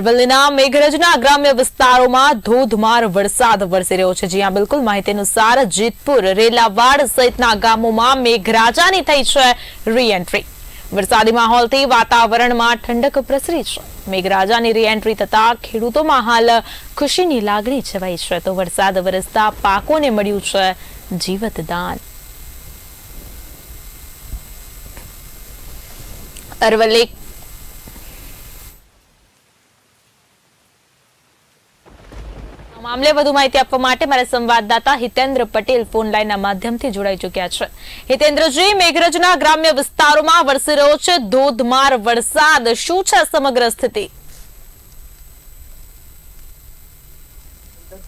અરવલ્લીના મેઘરજના ગ્રામ્ય વિસ્તારોમાં ધોધમાર વરસાદ વરસી રહ્યો છે। જ્યાં બિલકુલ માહિતી અનુસાર જેતપુર, રેલાવાડ સહિતના ગામોમાં મેઘરાજાની થઈ છે રીએન્ટ્રી। વરસાદી માહોલથી વાતાવરણમાં ઠંડક પ્રસરી છે। મેઘરાજાની રીએન્ટ્રી થતા ખેડૂતોમાં હાલ ખુશીની લાગણી છવાઈ છે, તો વરસાદ વરસતા પાકોને મળ્યું છે જીવતદાન। અરવલ્લી મામલે વધુ માહિતી આપવા માટે મારા સંવાદદાતા હિતેન્દ્ર પટેલ ફોન લાઈનના માધ્યમથી જોડાઈ ચૂક્યા છે। હિતેન્દ્રજી, મેઘરજના ગ્રામ્ય વિસ્તારોમાં વરસી રહ્યો છે ધોધમાર વરસાદ, શું છે સમગ્ર સ્થિતિ?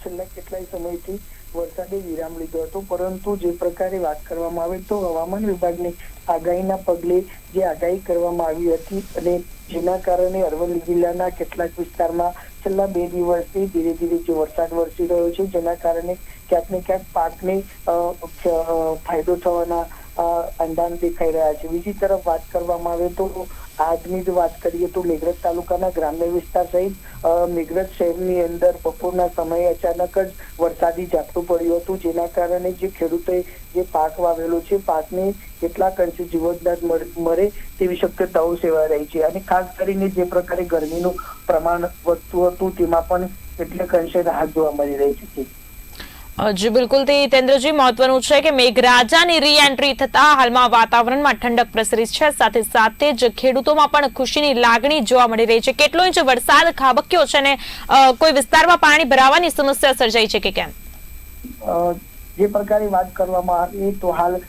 છેલ્લા કેટલાય સમયથી વરસાદે વિરામ લીધો હતો, પરંતુ જે પ્રકારે વાત કરવામાં આવે તો હવામાન વિભાગની આગાહીના પગલે જે આગાહી કરવામાં આવી હતી અને જેના કારણે અરવલ્લી જિલ્લાના કેટલાક વિસ્તારમાં છેલ્લા 2 દિવસથી ધીરે ધીરે જે વરસાદ વરસી રહ્યો છે, જેના કારણે ક્યાંક ને ક્યાંક પાકને ફાયદો થવાના અંદાજ દેખાઈ રહ્યા છે। બીજી તરફ વાત કરવામાં આવે તો આજની જ વાત કરીએ તો મેઘરજ તાલુકાના ગ્રામ્ય વિસ્તાર સહિત મેઘરજ શહેરની અંદર બપોરના સમયે અચાનક જ વરસાદી ઝાપટું પડ્યું હતું, જેના કારણે જે ખેડૂતોએ જે પાક વાવેલો છે પાકને કેટલાક અંશે જીવતદાન મળે તેવી શક્યતાઓ સેવાઈ રહી છે। અને ખાસ કરીને જે પ્રકારે ગરમીનું પ્રમાણ વધતું હતું તેમાં પણ કેટલાક અંશે રાહત જોવા મળી રહી છે। જી બિલકુલ, તે હિતેન્દ્રજી, મહત્વનું છે કે મેઘરાજાની રીએન્ટ્રી થતા હાલમાં વાતાવરણમાં ઠંડક પ્રસરી છે, સાથે સાથે જ ખેડૂતોમાં પણ ખુશીની લાગણી જોવા મળી રહી છે। કેટલો ઇંચ વરસાદ ખાબક્યો છે અને કોઈ વિસ્તારમાં પાણી ભરાવાની સમસ્યા સર્જાઈ છે કે કેમ? જે પ્રકારે વાત કરવામાં આવી તો હાલ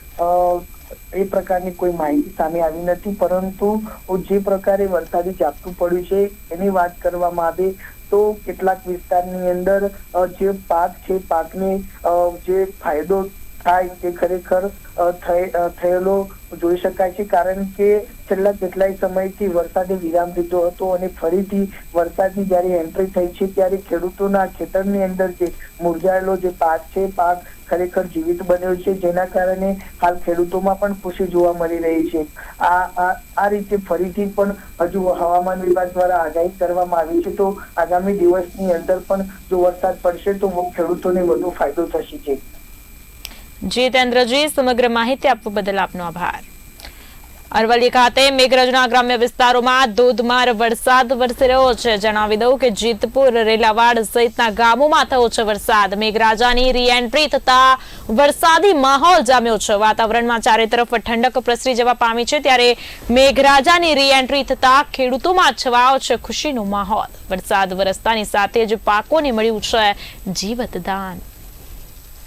એ પ્રકારની કોઈ માહિતી સામે આવી નથી, પરંતુ જે પ્રકારે વરસાદી ઝાપટું પડ્યું છે એની વાત કરવામાં આવે તો કેટલાક વિસ્તારની અંદર જે પાક છે પાકને જે ફાયદો થાય તે ખરેખર થયેલો જોઈ શકાય છે, કારણ કે છેલ્લા કેટલાય સમયથી વરસાદે વિરામ લીધો હતો અને ફરીથી વરસાદની જ્યારે એન્ટ્રી થઈ છે ત્યારે ખેડૂતોના ખેતરની અંદર જે મુરઝાયેલો જે પાક છે પાક ખરેખર જીવિત બન્યો છે, જેના કારણે હાલ ખેડૂતોમાં પણ ખુશી જોવા મળી રહી છે। આ રીતે ફરીથી પણ હજુ હવામાન વિભાગ દ્વારા આગાહી કરવામાં આવી છે, તો આગામી દિવસની અંદર પણ જો વરસાદ પડશે તો ખેડૂતોને વધુ ફાયદો થશે। જી હિતેન્દ્રજી, સમગ્ર માહિતી આપવા બદલ આપનો આભાર। અરવલ્લી ખાતે મેઘરજના ગ્રામ્ય વિસ્તારોમાં ધોધમાર વરસાદ વરસી રહ્યો છે। જણાવી દઉં કે જેતપુર, રેલાવાડ સહિતના ગામોમાં થયો છે વરસાદ। મેઘરાજાની રીએન્ટ્રી થતા વરસાદી માહોલ જામ્યો છે। વાતાવરણમાં ચારે તરફ ઠંડક પ્રસરી જવા પામી છે, ત્યારે મેઘરાજાની રીએન્ટ્રી થતા ખેડૂતોમાં છવાયો છે ખુશીનો માહોલ। વરસાદ વરસતાની સાથે જ પાકોને મળ્યું છે જીવતદાન।